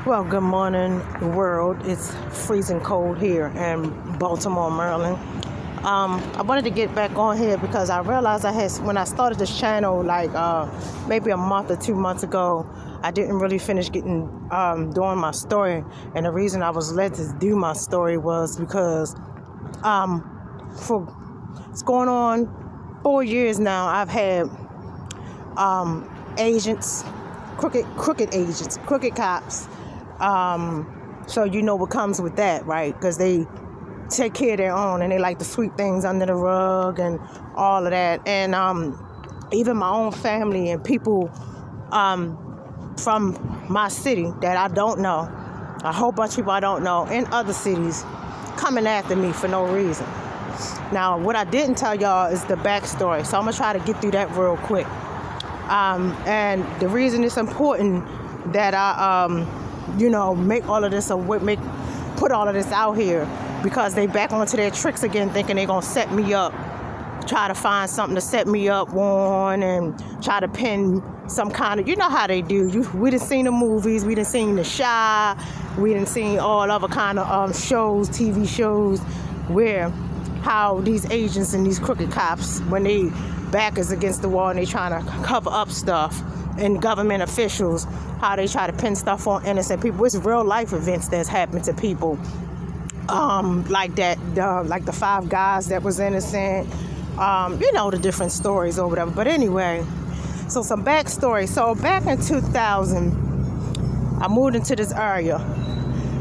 Well, good morning, world. It's freezing cold here in Baltimore, Maryland. I wanted to get back on here because I realized when I started this channel, maybe a month or 2 months ago, I didn't really finish doing my story. And the reason I was led to do my story was because for it's going on 4 years now, I've had agents, crooked agents, crooked cops. So you know what comes with that, right? Because they take care of their own and they like to sweep things under the rug and all of that. And even my own family and people from my city that I don't know, a whole bunch of people I don't know in other cities coming after me for no reason. Now, what I didn't tell y'all is the backstory. So I'm going to try to get through that real quick. And the reason it's important that I, make all of this, put all of this out here, because they back onto their tricks again, thinking they're going to set me up, try to find something to set me up on and try to pin some kind of, you know how they do. We done seen the movies, we done seen The Chi, we done seen all other kind of shows, TV shows, where how these agents and these crooked cops, when they back is against the wall and they trying to cover up stuff, and government officials, how they try to pin stuff on innocent people. It's real life events that's happened to people, like that, like the 5 guys that was innocent, the different stories or whatever. But anyway, so some backstory. So back in 2000, I moved into this area.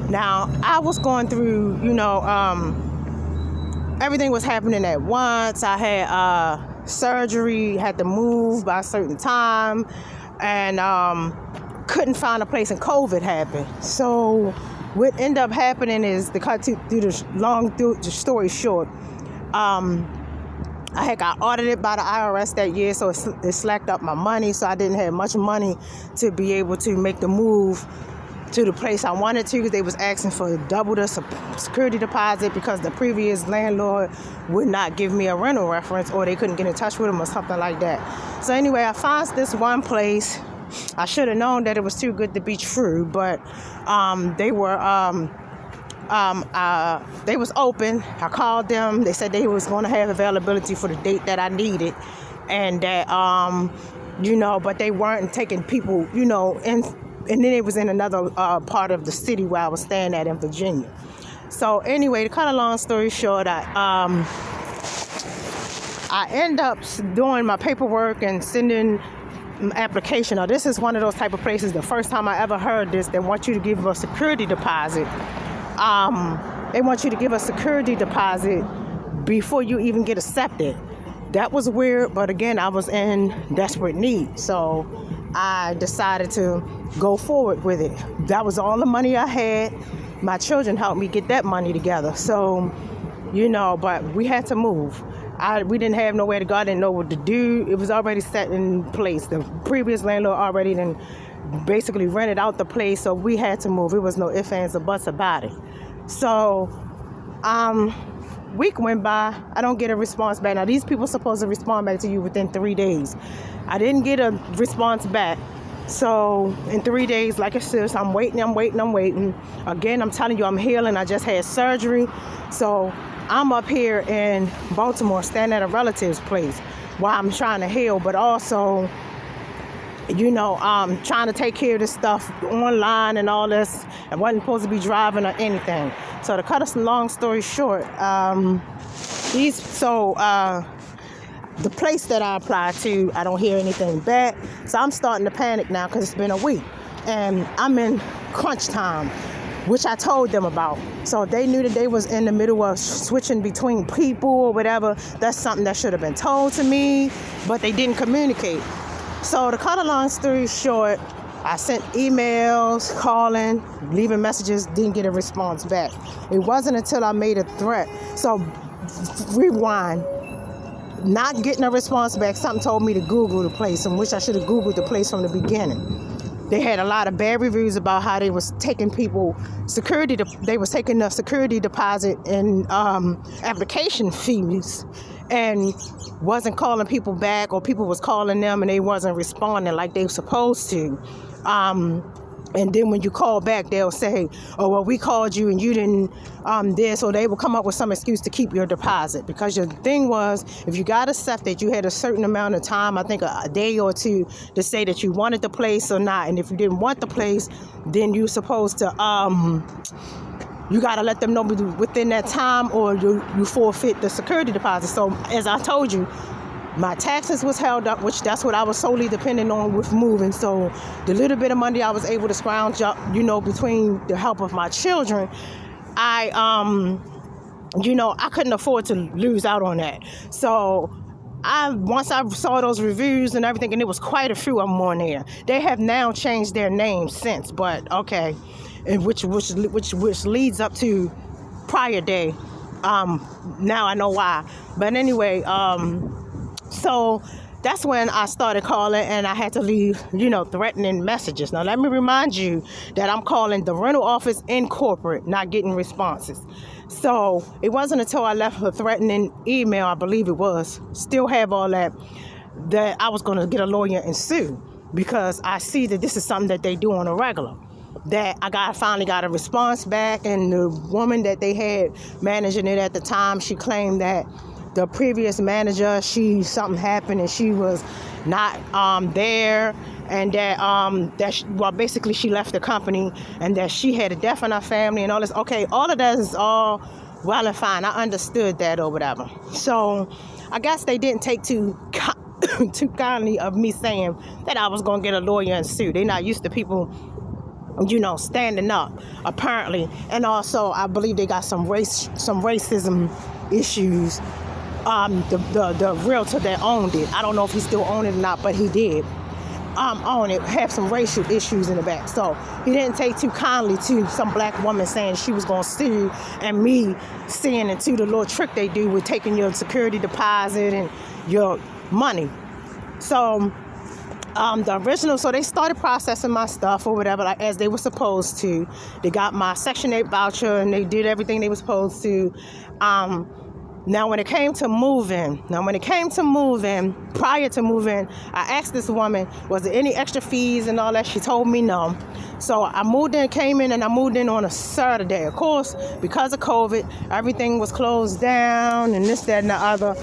Now, I was going through, everything was happening at once. I had surgery, had to move by a certain time, and couldn't find a place, and COVID happened. So what ended up happening is, to cut through the story short, I had got audited by the IRS that year, so it slacked up my money, so I didn't have much money to be able to make the move to the place I wanted to, because they was asking for double the security deposit because the previous landlord would not give me a rental reference, or they couldn't get in touch with them or something like that. So anyway, I found this one place. I should have known that it was too good to be true, but they was open. I called them. They said they was going to have availability for the date that I needed, and that but they weren't taking people, and then it was in another part of the city where I was staying at in Virginia. So anyway, to cut a long story short, I end up doing my paperwork and sending application. Now, this is one of those type of places, the first time I ever heard this, they want you to give a security deposit. They want you to give a security deposit before you even get accepted. That was weird, but again, I was in desperate need. So I decided to go forward with it. That was all the money I had. My children helped me get that money together. So, but we had to move. We didn't have nowhere to go. I didn't know what to do. It was already set in place. The previous landlord already then basically rented out the place, so we had to move. It was no ifs, ands, or buts about it. So, week went by. I don't get a response back. Now, these people are supposed to respond back to you within 3 days. I didn't get a response back. So in 3 days, like I said, I'm waiting. Again, I'm telling you, I'm healing. I just had surgery. So I'm up here in Baltimore, staying at a relative's place while I'm trying to heal, but also, trying to take care of this stuff online and all this. I wasn't supposed to be driving or anything. So to cut a long story short, the place that I applied to, I don't hear anything back. So I'm starting to panic now because it's been a week. And I'm in crunch time, which I told them about. So they knew that they was in the middle of switching between people or whatever. That's something that should have been told to me, but they didn't communicate. So to cut a long story short, I sent emails, calling, leaving messages, didn't get a response back. It wasn't until I made a threat. So rewind. Not getting a response back, something told me to Google the place, and which I should have Googled the place from the beginning. They had a lot of bad reviews about how they was taking people they was taking the security deposit and application fees, and wasn't calling people back, or people was calling them and they wasn't responding like they were supposed to. And then when you call back, they'll say, oh, well, we called you and you didn't this, or they will come up with some excuse to keep your deposit. Because your thing was, if you got accepted, you had a certain amount of time, I think a day or two, to say that you wanted the place or not. And if you didn't want the place, then you're supposed to, you got to let them know within that time, or you forfeit the security deposit. So as I told you, my taxes was held up, which that's what I was solely dependent on with moving. So the little bit of money I was able to scrounge up, between the help of my children, I couldn't afford to lose out on that. So once I saw those reviews and everything, and it was quite a few of them on there. They have now changed their name since, but okay, and which leads up to prior day. Now I know why. But anyway, so that's when I started calling, and I had to leave, threatening messages. Now, let me remind you that I'm calling the rental office in corporate, not getting responses. So it wasn't until I left a threatening email, I believe it was, still have all that I was going to get a lawyer and sue, because I see that this is something that they do on a regular. That I finally got a response back, and the woman that they had managing it at the time, she claimed that the previous manager, something happened and she was not there, and that basically she left the company, and that she had a death in her family and all this. Okay, all of that is all well and fine. I understood that or whatever. So I guess they didn't take too kindly of me saying that I was going to get a lawyer and sue. They're not used to people standing up, apparently. And also, I believe they got some racism issues. The realtor that owned it, I don't know if he still owned it or not, but he did own it, have some racial issues in the back. So he didn't take too kindly to some black woman saying she was going to sue, and me seeing into the little trick they do with taking your security deposit and your money. So the original, so they started processing my stuff or whatever, like as they were supposed to. They got my Section 8 voucher, and they did everything they were supposed to. Now, when it came to moving, prior to moving, I asked this woman, was there any extra fees and all that? She told me no. So I came in and moved in on a Saturday. Of course, because of COVID, everything was closed down and this, that, and the other.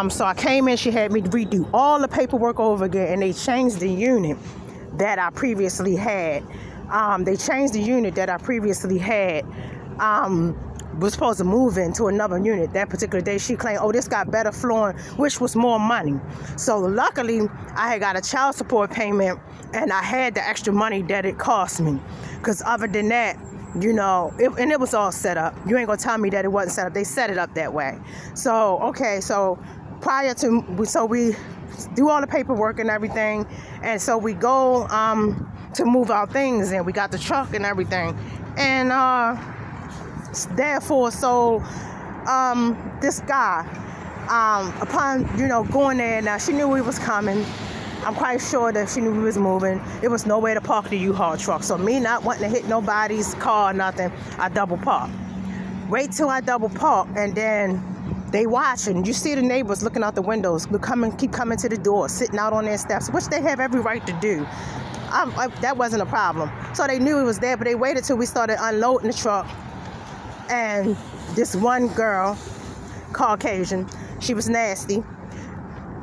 So I came in, she had me redo all the paperwork over again, and they changed the unit that I previously had. Was supposed to move into another unit that particular day. She claimed, this got better flooring, which was more money. So luckily, I had got a child support payment, and I had the extra money that it cost me. Because other than that, it was all set up. You ain't gonna tell me that it wasn't set up. They set it up that way. So, okay, so we do all the paperwork and everything, and so we go to move our things in. We got the truck and everything, and therefore, so this guy, upon going there, now she knew we was coming. I'm quite sure that she knew we was moving. It was nowhere to park the U-Haul truck, so me not wanting to hit nobody's car or nothing, I double park. Wait till I double park, and then they watching. You see the neighbors looking out the windows, keep coming to the door, sitting out on their steps, which they have every right to do. That wasn't a problem. So they knew it was there, but they waited till we started unloading the truck. And this one girl, Caucasian, she was nasty.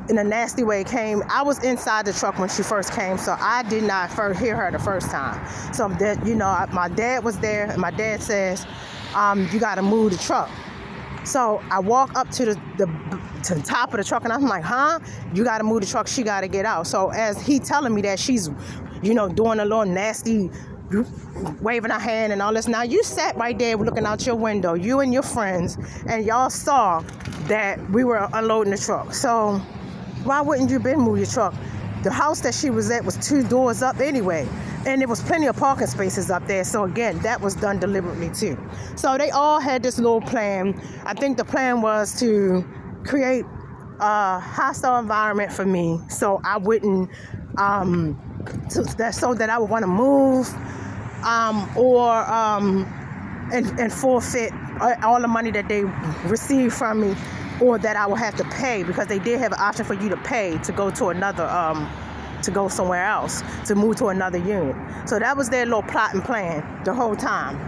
In a nasty way came. I was inside the truck when she first came, so I did not hear her the first time. So that, my dad was there, and my dad says, you got to move the truck. So I walk up to the top of the truck, and I'm like, you got to move the truck. She got to get out. So as he telling me that, she's, doing a little nasty, waving her hand and all this. Now, you sat right there looking out your window, you and your friends, and y'all saw that we were unloading the truck. So why wouldn't you move your truck? The house that she was at was 2 doors up anyway, and there was plenty of parking spaces up there. So again, that was done deliberately too. So they all had this little plan. I think the plan was to create a hostile environment for me, so I wouldn't so that I would want to move and forfeit all the money that they received from me, or that I would have to pay, because they did have an option for you to pay to go to another to go somewhere else, to move to another unit. So that was their little plot and plan the whole time.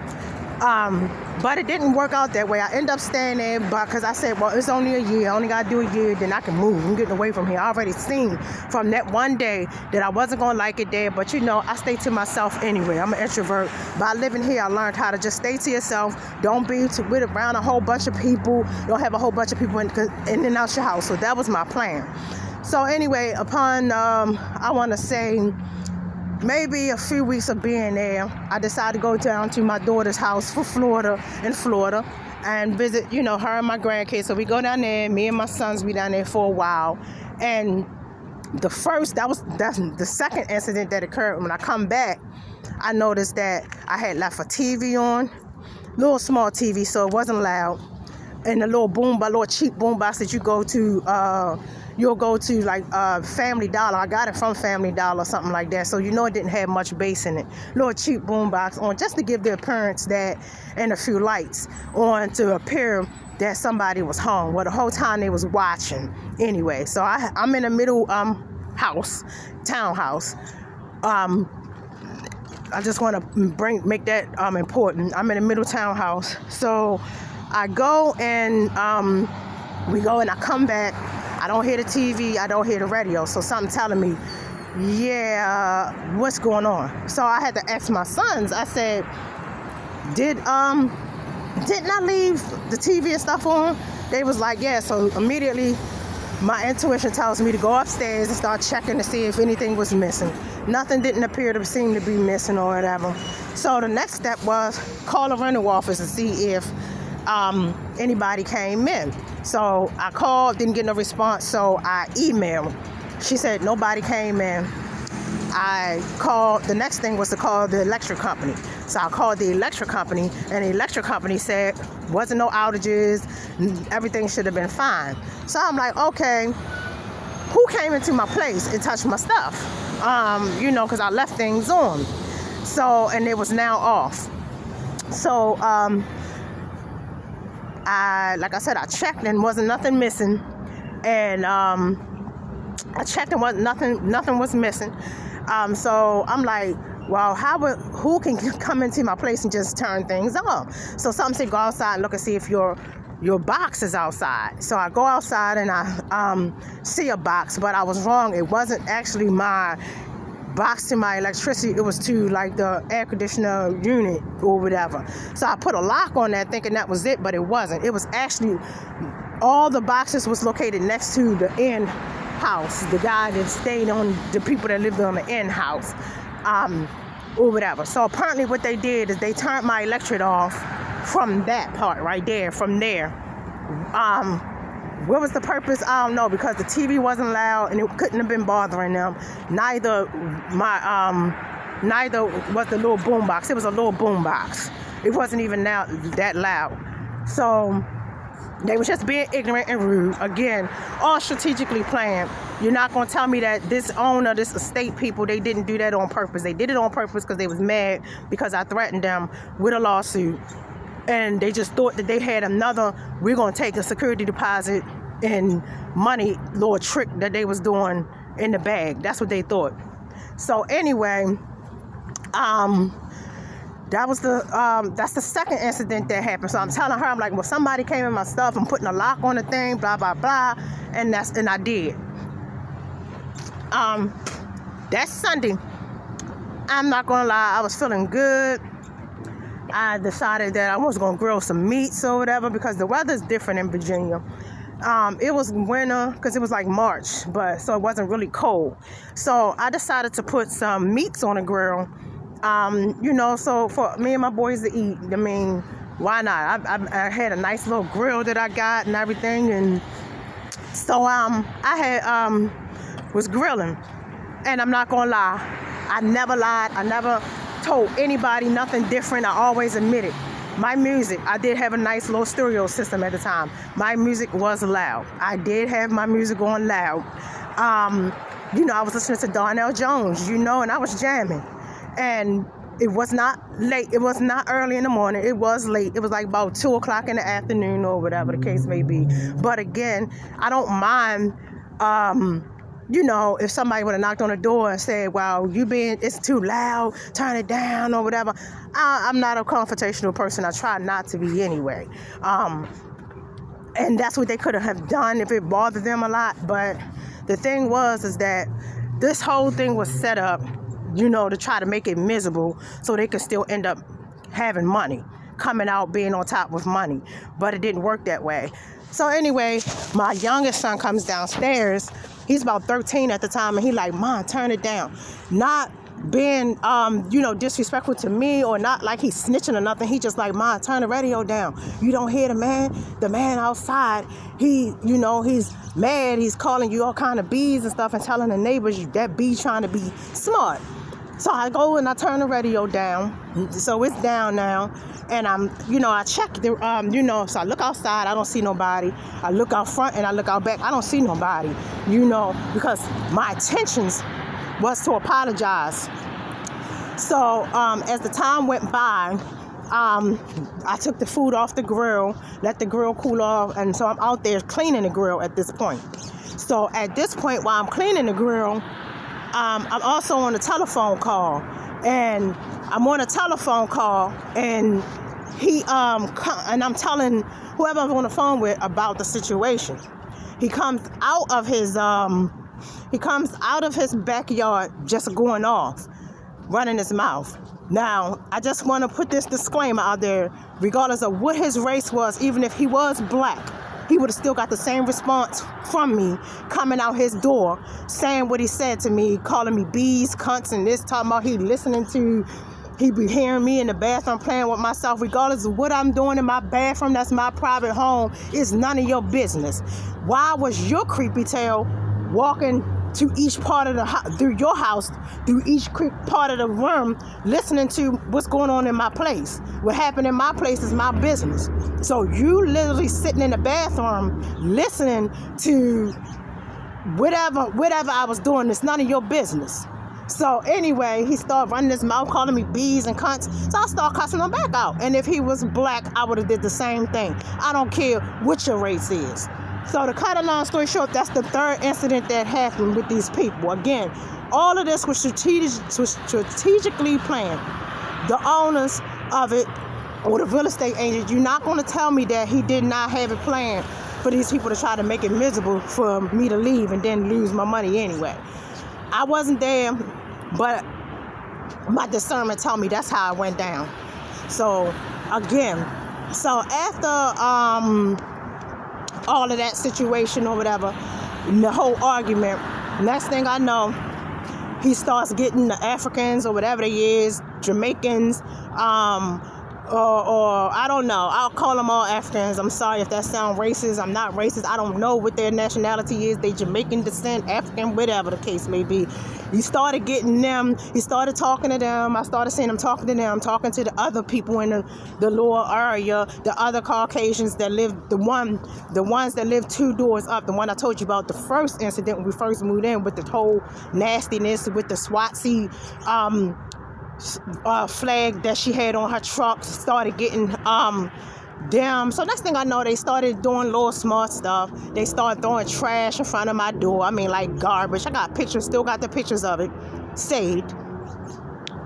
But it didn't work out that way. I ended up staying there because I said, well, it's only a year. I only got to do a year, then I can move. I'm getting away from here. I already seen from that one day that I wasn't going to like it there. But, I stay to myself anyway. I'm an introvert. By living here, I learned how to just stay to yourself. Don't be with around a whole bunch of people. Don't have a whole bunch of people in and out your house. So that was my plan. So anyway, upon, I want to say, maybe a few weeks of being there, I decided to go down to my daughter's house in Florida, and visit, her and my grandkids. So we go down there, me and my sons be down there for a while. And that's the second incident that occurred. When I come back, I noticed that I had left a TV on, little small TV, so it wasn't loud. And a little cheap boom box that you go to, you'll go to like Family Dollar. I got it from Family Dollar or something like that. So it didn't have much bass in it. Little cheap boombox on just to give the appearance that, and a few lights on to appear that somebody was home. Well, the whole time they was watching anyway. So I'm in the middle townhouse. I just want to make that important. I'm in the middle townhouse. So I go and we go and I come back. I don't hear the TV, I don't hear the radio, so something telling me, what's going on? So I had to ask my sons. I said, didn't I leave the TV and stuff on? They was like, yeah. So immediately my intuition tells me to go upstairs and start checking to see if anything was missing. Nothing didn't appear to seem to be missing or whatever. So the next step was call a rental office and see if anybody came in. So I called, didn't get no response, so I emailed. She said nobody came in. I called, the next thing was to call the electric company. So I called the electric company, and the electric company said wasn't no outages, everything should have been fine. So I'm like, okay, who came into my place and touched my stuff? Because I left things on. So, and it was now off. So, like I said, I checked and wasn't nothing missing, and I checked and nothing was missing. So I'm like, well, who can come into my place and just turn things off? So something said, go outside and look and see if your box is outside. So I go outside and I see a box, but I was wrong. It wasn't actually my box to my electricity. It was to like the air conditioner unit or whatever. So I put a lock on that thinking that was it, but it wasn't. It was actually, all the boxes was located next to the end house, the guy that stayed on, the people that lived on the end house, or whatever. So apparently what they did is they turned my electric off from that part right there, from there. What was the purpose? I don't know, because the TV wasn't loud and it couldn't have been bothering them. Neither was the little boom box. It was a little boom box. It wasn't even that loud. So they were just being ignorant and rude. Again, all strategically planned. You're not going to tell me that this owner, this estate people, they didn't do that on purpose. They did it on purpose because they was mad because I threatened them with a lawsuit. And they just thought that they had another, we're going to take a security deposit and money little trick that they was doing in the bag. That's what they thought. So anyway, that's the second incident that happened. So I'm telling her, I'm like, well, somebody came in my stuff. I'm putting a lock on the thing, blah, blah, blah. And I did. That's Sunday. I'm not going to lie. I was feeling good. I decided that I was going to grill some meats or whatever because the weather's different in Virginia. It was winter because it was like March, so it wasn't really cold. So I decided to put some meats on the grill, so for me and my boys to eat. I mean, why not? I had a nice little grill that I got and everything. And so I was grilling. And I'm not going to lie. I never lied. I never told anybody nothing different. I always admitted. My music, I did have a nice little stereo system at the time. My music was loud. I did have my music on loud. I was listening to Darnell Jones, and I was jamming. And it was not late. It was not early in the morning. It was late. It was like about 2 o'clock in the afternoon or whatever the case may be. But again, I don't mind if somebody would have knocked on the door and said, well, it's too loud, turn it down or whatever. I'm not a confrontational person. I try not to be anyway. And that's what they could have done if it bothered them a lot. But the thing is that this whole thing was set up, to try to make it miserable so they could still end up having money, coming out being on top with money. But it didn't work that way. So anyway, my youngest son comes downstairs. He's about 13 at the time, and he like, Mom, turn it down. Not being, disrespectful to me or not like he's snitching or nothing. He just like, Mom, turn the radio down. You don't hear the man outside. He's mad. He's calling you all kind of bees and stuff and telling the neighbors that bee trying to be smart. So I go and I turn the radio down. So it's down now. And I check so I look outside, I don't see nobody. I look out front and I look out back, I don't see nobody, because my intentions was to apologize. So as the time went by, I took the food off the grill, let the grill cool off, and so I'm out there cleaning the grill at this point. So at this point, while I'm cleaning the grill, I'm also on a telephone call, and I'm on a telephone call, and and I'm telling whoever I'm on the phone with about the situation. He comes out of his backyard just going off, running his mouth. Now, I just want to put this disclaimer out there, regardless of what his race was, even if he was black, he would have still got the same response from me coming out his door, saying what he said to me, calling me bees, cunts, and this, talking about he be hearing me in the bathroom playing with myself. Regardless of what I'm doing in my bathroom, that's my private home, it's none of your business. Why was your creepy tail walking to each part of the through your house, through each part of the room, listening to what's going on in my place? What happened in my place is my business. So you literally sitting in the bathroom listening to whatever I was doing, it's none of your business. So anyway, he started running his mouth, calling me bees and cunts. So I started cussing him back out. And if he was black, I would have did the same thing. I don't care what your race is. So to cut a long story short, that's the third incident that happened with these people. Again, all of this was strategically planned. The owners of it, or the real estate agent, you're not going to tell me that he did not have it planned for these people to try to make it miserable for me to leave and then lose my money anyway. I wasn't there, but my discernment told me that's how it went down. So again, after all of that situation or whatever, the whole argument, next thing I know, he starts getting the Africans or whatever they is, Jamaicans, or I don't know. I'll call them all Africans. I'm sorry if that sounds racist. I'm not racist. I don't know what their nationality is. They Jamaican descent, African, whatever the case may be. He started getting them. He started talking to them. I started seeing him talking to them, talking to the other people in the lower area, the other Caucasians that lived, the ones that lived 2 doors up. The one I told you about, the first incident when we first moved in, with the whole nastiness with the SWAT-C flag that she had on her truck, started getting them. So next thing I know, they started doing little smart stuff. They started throwing trash in front of my door. I mean, like garbage. I got pictures, still got the pictures of it saved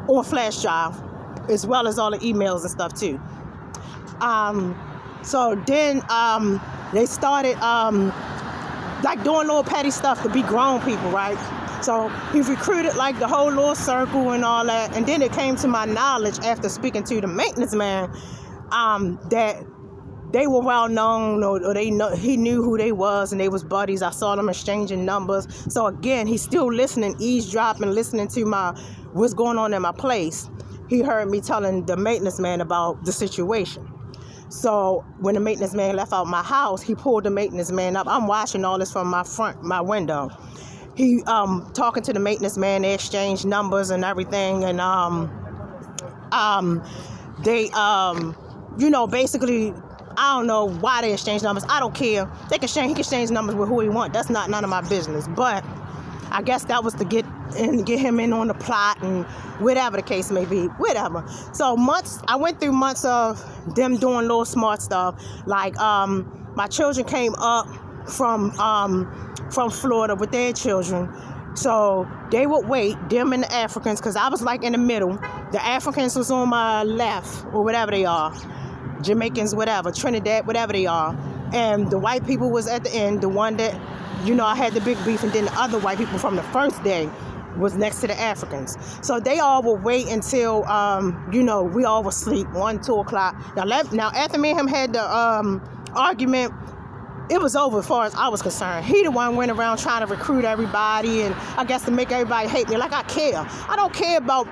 on flash drive, as well as all the emails and stuff too. So then they started like doing little petty stuff to be grown people, right? So he recruited like the whole little circle and all that. And then it came to my knowledge after speaking to the maintenance man that they were well known, or he knew who they was, and they was buddies. I saw them exchanging numbers. So again, he's still listening, eavesdropping, listening to what's going on in my place. He heard me telling the maintenance man about the situation. So when the maintenance man left out my house, he pulled the maintenance man up. I'm watching all this from my window. He talking to the maintenance man, they exchanged numbers and everything, and they basically, I don't know why they exchanged numbers. I don't care. He can exchange numbers with who he want. That's not none of my business. But I guess that was to get him in on the plot and whatever the case may be, whatever. So I went through months of them doing little smart stuff. Like my children came up from from Florida with their children. So they would wait, them and the Africans, because I was like in the middle. The Africans was on my left, or whatever they are. Jamaicans, whatever, Trinidad, whatever they are. And the white people was at the end, the one that, I had the big beef, and then the other white people from the first day was next to the Africans. So they all would wait until, we all would sleep, 1, 2 o'clock. Now after me and him had the argument, it was over as far as I was concerned. He the one went around trying to recruit everybody, and I guess to make everybody hate me. Like I care. I don't care about,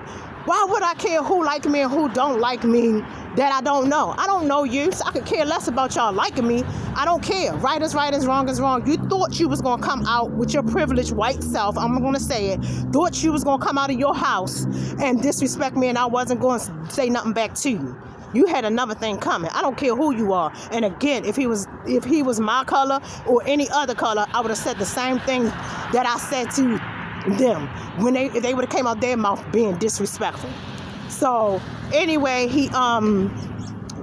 why would I care who like me and who don't like me that I don't know? I don't know you, so I could care less about y'all liking me. I don't care. Right is right, is wrong is wrong. You thought you was going to come out with your privileged white self, I'm going to say it, thought you was going to come out of your house and disrespect me, and I wasn't going to say nothing back to you. You had another thing coming. I don't care who you are. And again, if he was my color or any other color, I would have said the same thing that I said to them when if they would have came out their mouth being disrespectful. So anyway, he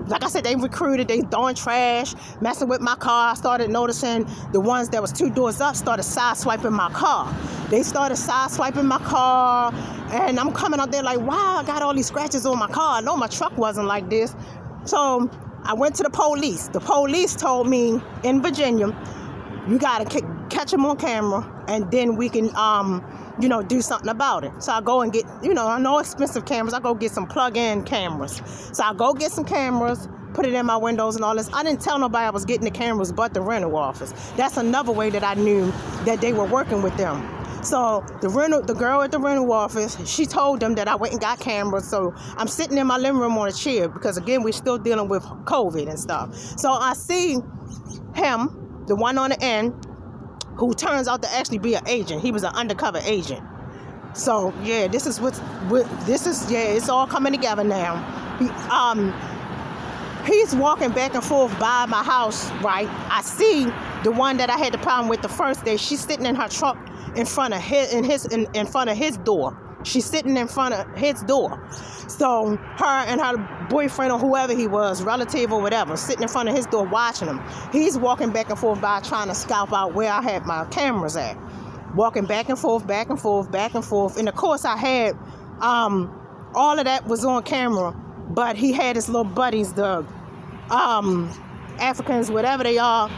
like I said, they recruited, they throwing trash, messing with my car. I started noticing the ones that was 2 doors up started sideswiping my car. They started sideswiping my car, and I'm coming out there like, wow, I got all these scratches on my car. I know my truck wasn't like this. So I went to the police. The police told me in Virginia, you got to catch them on camera, and then we can, do something about it. So I go and get, I know expensive cameras. I go get some plug-in cameras. So I go get some cameras, put it in my windows and all this. I didn't tell nobody I was getting the cameras but the rental office. That's another way that I knew that they were working with them. So the girl at the rental office, she told them that I went and got cameras. So I'm sitting in my living room on a chair because, again, we're still dealing with COVID and stuff. So I see him, the one on the end, who turns out to actually be an agent. He was an undercover agent. So yeah, it's all coming together now. He's walking back and forth by my house, right? I see the one that I had the problem with the first day. She's sitting in her truck in front of his door. She's sitting in front of his door. So her and her boyfriend or whoever he was, relative or whatever, sitting in front of his door watching him. He's walking back and forth by trying to scout out where I had my cameras at. Walking back and forth, back and forth, back and forth. And of course I had, all of that was on camera, but he had his little buddies, the Africans, whatever they are.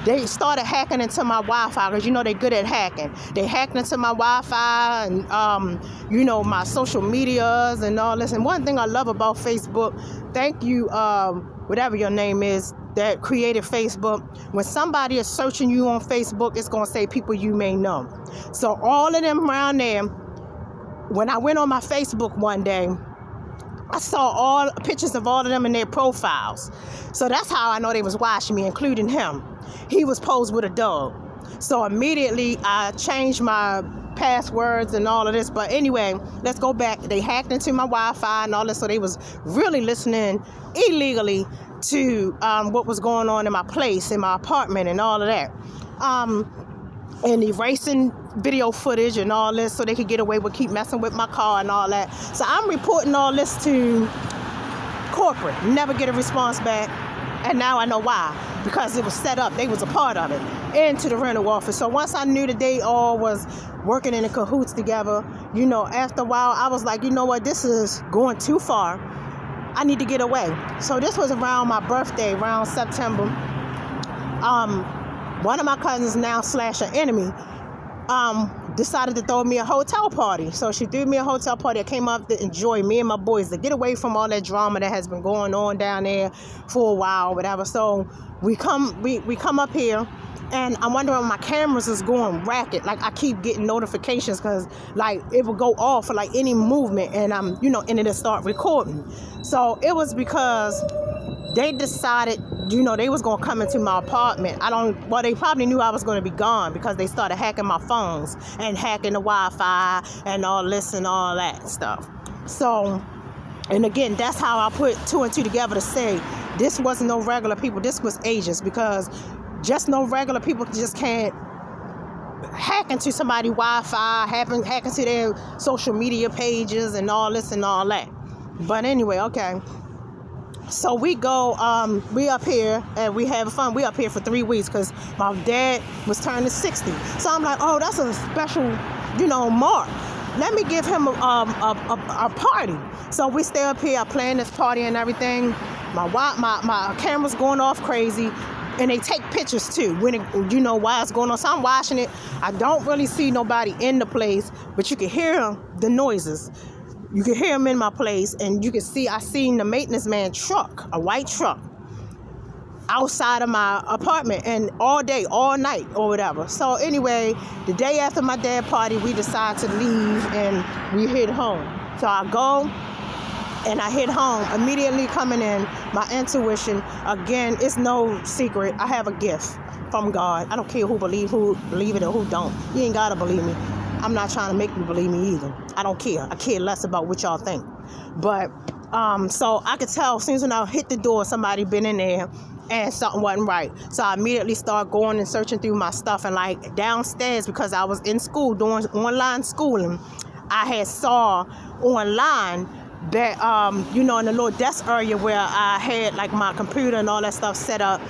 They started hacking into my Wi-Fi because, they're good at hacking. They hacked into my Wi-Fi and, my social medias and all this. And one thing I love about Facebook, thank you, whatever your name is, that created Facebook. When somebody is searching you on Facebook, it's going to say people you may know. So all of them around there, when I went on my Facebook one day, I saw all pictures of all of them in their profiles. So that's how I know they was watching me, including him. He was posed with a dog. So immediately I changed my passwords and all of this. But anyway, let's go back. They hacked into my Wi-Fi and all this. So they was really listening illegally to what was going on in my place, in my apartment and all of that. And erasing video footage and all this so they could get away with keep messing with my car and all that. So I'm reporting all this to corporate. Never get a response back. And now I know why. Because it was set up. They was a part of it. Into the rental office. So once I knew that they all was working in the cahoots together, after a while, I was like, you know what? This is going too far. I need to get away. So this was around my birthday, around September. One of my cousins, now / an enemy, decided to throw me a hotel party. So she threw me a hotel party. I came up to enjoy, me and my boys, to get away from all that drama that has been going on down there for a while, whatever. So we come up here, and I'm wondering my cameras is going racket. Like I keep getting notifications because like it will go off for like any movement, and and it'll start recording. So it was because they decided, they was going to come into my apartment. They probably knew I was going to be gone because they started hacking my phones and hacking the Wi-Fi and all this and all that stuff. So, and again, that's how I put 2 and 2 together to say this wasn't no regular people. This was agents, because just no regular people just can't hack into somebody's Wi-Fi, hack into their social media pages and all this and all that. But anyway, okay. So we go, we up here and we have fun. We up here for 3 weeks because my dad was turning 60. So I'm like, oh, that's a special, mark. Let me give him a party. So we stay up here, plan this party and everything. My camera's going off crazy. And they take pictures too, when while it's going on. So I'm watching it. I don't really see nobody in the place, but you can hear the noises. You can hear them in my place, and you can see, I seen the maintenance man truck, a white truck, outside of my apartment, and all day, all night, or whatever. So anyway, the day after my dad party, we decide to leave, and we head home. So I go, and I hit home, immediately coming in, my intuition, again, it's no secret, I have a gift from God. I don't care who believe it or who don't. You ain't gotta believe me. I'm not trying to make you believe me either. I don't care. I care less about what y'all think. But, so I could tell as soon as I hit the door, somebody been in there and something wasn't right. So I immediately started going and searching through my stuff, and like downstairs, because I was in school doing online schooling, I had saw online that, in the little desk area where I had like my computer and all that stuff set up,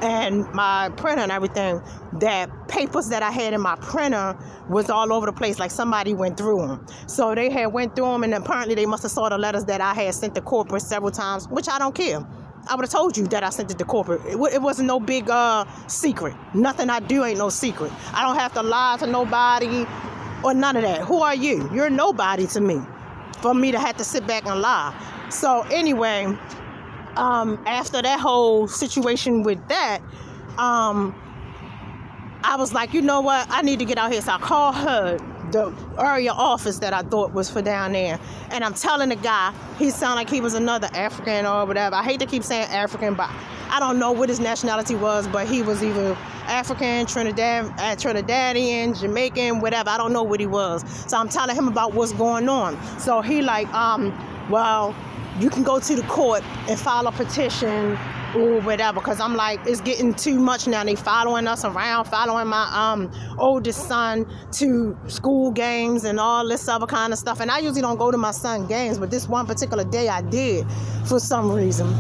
and my printer and everything, that papers that I had in my printer was all over the place, like somebody went through them. So they had went through them, and apparently they must have saw the letters that I had sent to corporate several times, which I don't care. I would have told you that I sent it to corporate. It wasn't no big secret. Nothing I do ain't no secret. I don't have to lie to nobody or none of that. Who are you? You're nobody to me for me to have to sit back and lie. So anyway, after that whole situation with that, I was like, you know what? I need to get out here. So I called her, the area office that I thought was for down there. And I'm telling the guy, he sounded like he was another African or whatever. I hate to keep saying African, but I don't know what his nationality was, but he was either African, Trinidadian, Jamaican, whatever. I don't know what he was. So I'm telling him about what's going on. So he like, well, you can go to the court and file a petition or whatever, because I'm like, it's getting too much now. They following us around, following my oldest son to school games and all this other kind of stuff. And I usually don't go to my son's games, but this one particular day I did for some reason.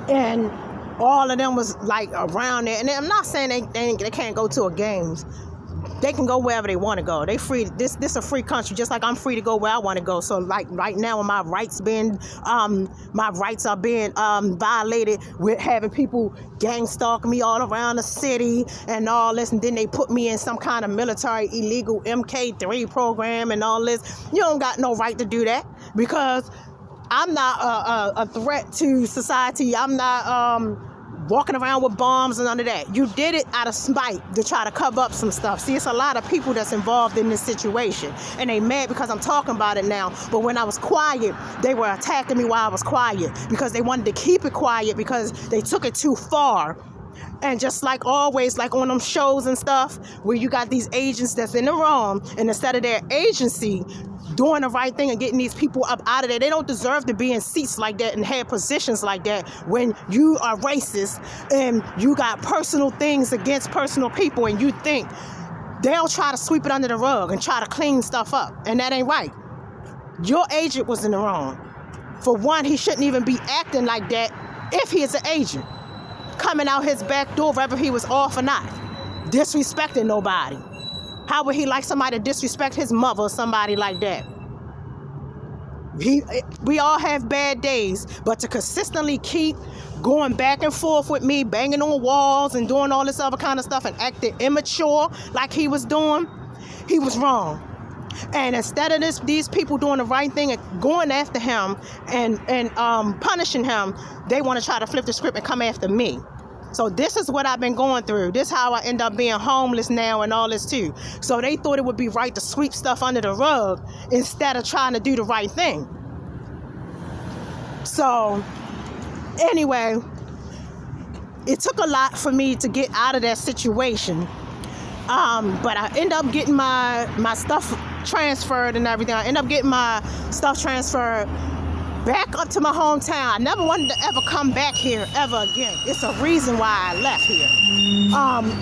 And all of them was like around there. And I'm not saying they can't go to a games. They can go wherever they want to go. They free. This a free country, just like I'm free to go where I want to go. So like right now, when my rights are being violated with having people gang stalk me all around the city and all this, and then they put me in some kind of military illegal MK3 program and all this. You don't got no right to do that, because I'm not a threat to society. I'm not walking around with bombs and none of that. You did it out of spite to try to cover up some stuff. See, it's a lot of people that's involved in this situation, and they mad because I'm talking about it now. But when I was quiet, they were attacking me while I was quiet, because they wanted to keep it quiet because they took it too far. And just like always, like on them shows and stuff where you got these agents that's in the wrong, and instead of their agency doing the right thing and getting these people up out of there, they don't deserve to be in seats like that and have positions like that when you are racist and you got personal things against personal people, and you think they'll try to sweep it under the rug and try to clean stuff up, and that ain't right. Your agent was in the wrong. For one, he shouldn't even be acting like that if he is an agent, coming out his back door whether he was off or not, disrespecting nobody. How would he like somebody to disrespect his mother or somebody like that? We all have bad days, but to consistently keep going back and forth with me, banging on walls and doing all this other kind of stuff and acting immature like he was doing, he was wrong. And instead of these people doing the right thing and going after him and punishing him, they want to try to flip the script and come after me. So this is what I've been going through. This is how I end up being homeless now and all this too. So they thought it would be right to sweep stuff under the rug instead of trying to do the right thing. So anyway, it took a lot for me to get out of that situation. But I end up getting my stuff transferred and everything. I end up getting my stuff transferred back up to my hometown. I never wanted to ever come back here ever again. It's a reason why I left here.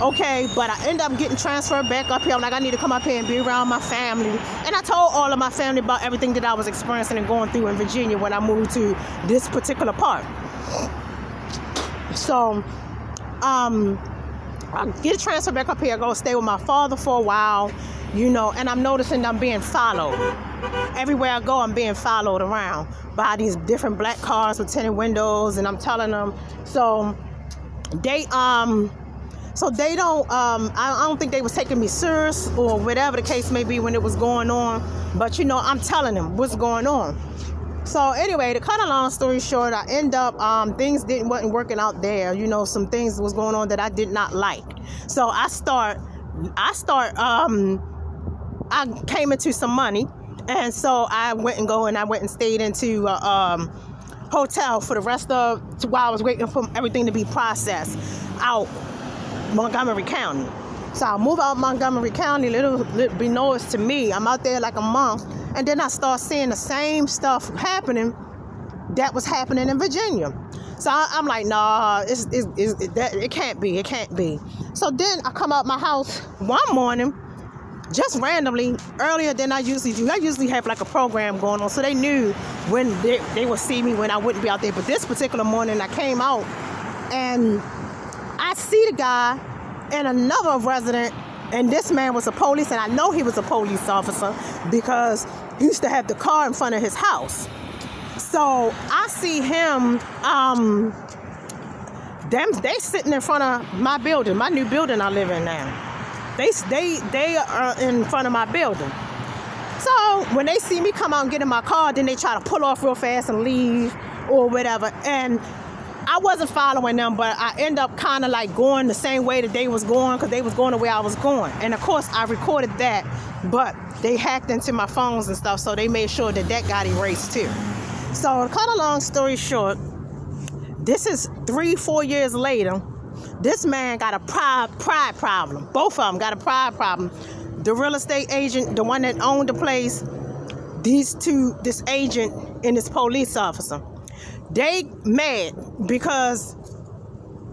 Okay, but I end up getting transferred back up here. I'm like, I need to come up here and be around my family. And I told all of my family about everything that I was experiencing and going through in Virginia when I moved to this particular part. So, I get transferred back up here. I go stay with my father for a while, and I'm noticing I'm being followed. Everywhere I go, I'm being followed around by these different black cars with tinted windows, and I'm telling them. So they don't. I don't think they was taking me serious or whatever the case may be when it was going on. But I'm telling them what's going on. So anyway, to cut a long story short, I end up things wasn't working out there. Some things was going on that I did not like. So I came into some money, and so I went and stayed into a hotel for the rest of while I was waiting for everything to be processed out Montgomery County. So I move out Montgomery County, little be noticed to me. I'm out there like a month, and then I start seeing the same stuff happening that was happening in Virginia. So I'm like, nah, it can't be. It can't be. So then I come out my house one morning, just randomly, earlier than I usually do. I usually have like a program going on, so they knew when they would see me when I wouldn't be out there. But this particular morning, I came out, and I see the guy and another resident, and this man was a police, and I know he was a police officer because he used to have the car in front of his house. So I see him, they sitting in front of my building, my new building I live in now. They are in front of my building. So when they see me come out and get in my car, then they try to pull off real fast and leave or whatever. And I wasn't following them, but I end up kind of like going the same way that they was going, because they was going the way I was going. And of course I recorded that, but they hacked into my phones and stuff, so they made sure that got erased too. So to cut a long story short, this is 3-4 years later. This man got a pride problem. Both of them got a pride problem. The real estate agent, the one that owned the place, this agent and this police officer, they mad because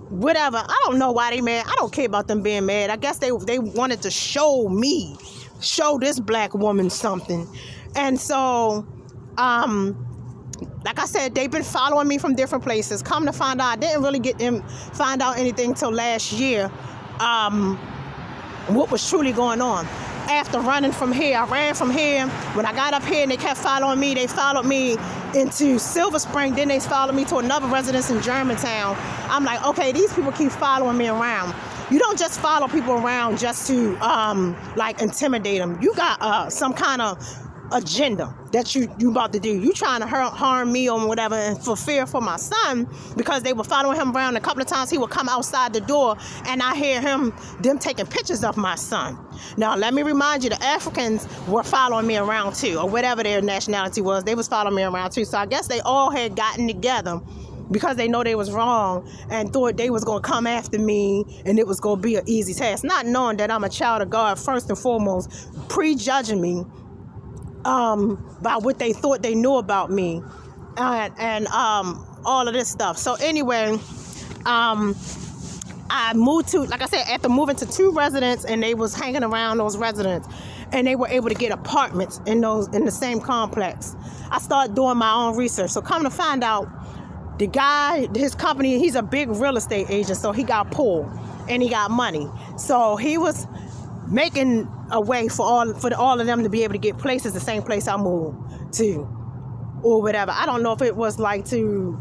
whatever. I don't know why they mad. I don't care about them being mad. I guess they wanted to show this black woman something. And so, like I said, they've been following me from different places. Come to find out, I didn't really find out anything till last year, what was truly going on. After running from here, I ran from here. When I got up here and they kept following me, they followed me into Silver Spring. Then they followed me to another residence in Germantown. I'm like, okay, these people keep following me around. You don't just follow people around just to like intimidate them. You got some kind of agenda that you about to do. You trying to harm me or whatever, and for fear for my son, because they were following him around. A couple of times he would come outside the door and I hear them taking pictures of my son. Now let me remind you, the Africans were following me around too, or whatever their nationality was. They was following me around too. So I guess they all had gotten together because they know they was wrong and thought they was going to come after me and it was going to be an easy task, not knowing that I'm a child of God first and foremost, prejudging me by what they thought they knew about me, and all of this stuff. So anyway, I moved to, like I said, after moving to 2 residents, and they was hanging around those residents, and they were able to get apartments in the same complex. I started doing my own research. So come to find out, the guy, his company, he's a big real estate agent, so he got pulled and he got money. So he was making a way for all of them to be able to get places, the same place I moved to, or whatever. I don't know if it was like to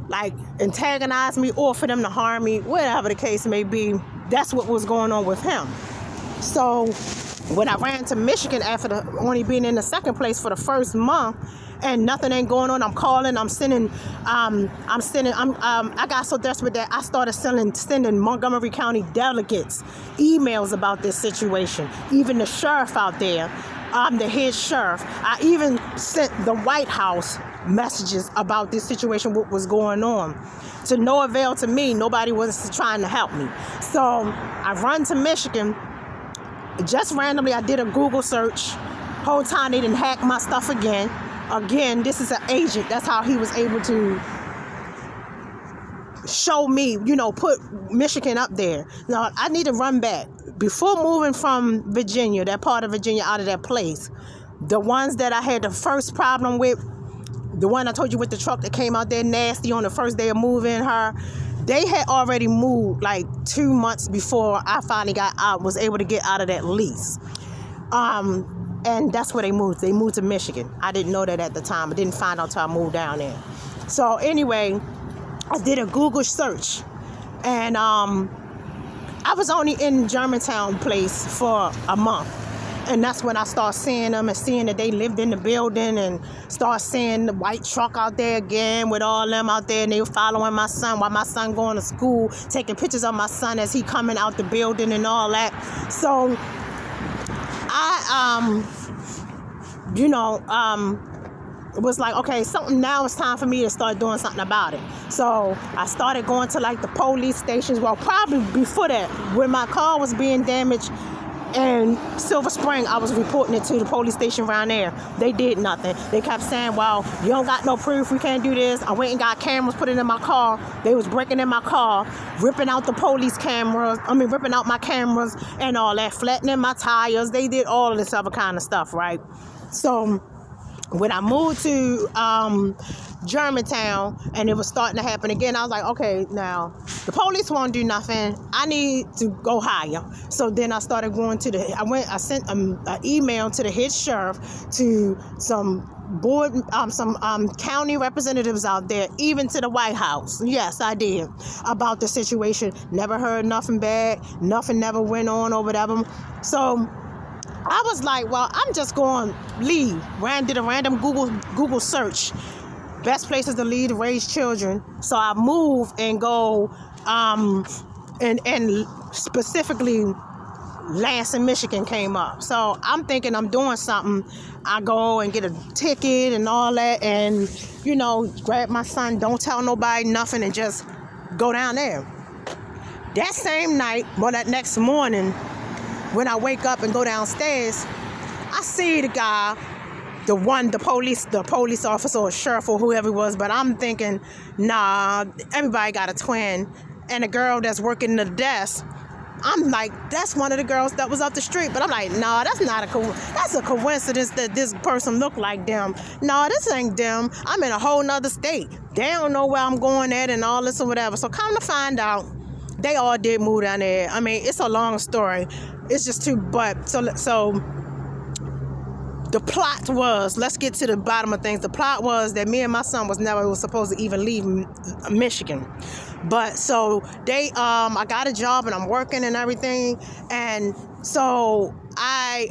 like antagonize me or for them to harm me, whatever the case may be. That's what was going on with him. So when I ran to Michigan after only being in the second place for the first month, and nothing ain't going on, I'm calling, I got so desperate that I started sending Montgomery County delegates emails about this situation. Even the sheriff out there, the head sheriff. I even sent the White House messages about this situation, what was going on. To no avail to me. Nobody was trying to help me. So I run to Michigan. Just randomly, I did a Google search. Whole time they didn't hack my stuff again. Again, this is an agent. That's how he was able to show me, put Michigan up there. Now, I need to run back. Before moving from Virginia, that part of Virginia, out of that place, the ones that I had the first problem with, the one I told you with the truck that came out there nasty on the first day of moving her, they had already moved like 2 months before I finally was able to get out of that lease. And that's where they moved. They moved to Michigan. I didn't know that at the time. I didn't find out until I moved down there. So anyway, I did a Google search, and I was only in Germantown place for a month. And that's when I started seeing them and seeing that they lived in the building, and start seeing the white truck out there again with all them out there, and they were following my son while my son going to school, taking pictures of my son as he coming out the building and all that. So I, it was like, okay, now it's time for me to start doing something about it. So I started going to like the police stations. Well, probably before that, when my car was being damaged in Silver Spring, I was reporting it to the police station around there. They did nothing. They kept saying, well, you don't got no proof, we can't do this. I went and got cameras, put it in my car. They was breaking in my car, ripping out the police cameras. Ripping out my cameras and all that, flattening my tires. They did all of this other kind of stuff, right? So when I moved to Germantown and it was starting to happen again, I was like, okay, now the police won't do nothing. I need to go higher. So then I started going to I sent an email to the head sheriff, to some county representatives out there, even to the White House. Yes, I did, about the situation. Never heard nothing bad. Nothing never went on or whatever. So I was like, well, I'm just going to leave. Did a random Google search. Best places to leave to raise children. So I move and go, and specifically Lansing, Michigan came up. So I'm thinking I'm doing something. I go and get a ticket and all that, and, grab my son, don't tell nobody nothing, and just go down there. That same night, that next morning, when I wake up and go downstairs, I see the guy, the police officer or sheriff or whoever it was, but I'm thinking, nah, everybody got a twin. And the girl that's working the desk, I'm like, that's one of the girls that was up the street. But I'm like, nah, that's not that's a coincidence that this person looked like them. Nah, this ain't them. I'm in a whole nother state. They don't know where I'm going at and all this or whatever. So come to find out, they all did move down there. It's a long story. It's just so the plot was, let's get to the bottom of things. The plot was that me and my son was supposed to even leave Michigan. But so I got a job and I'm working and everything. And so I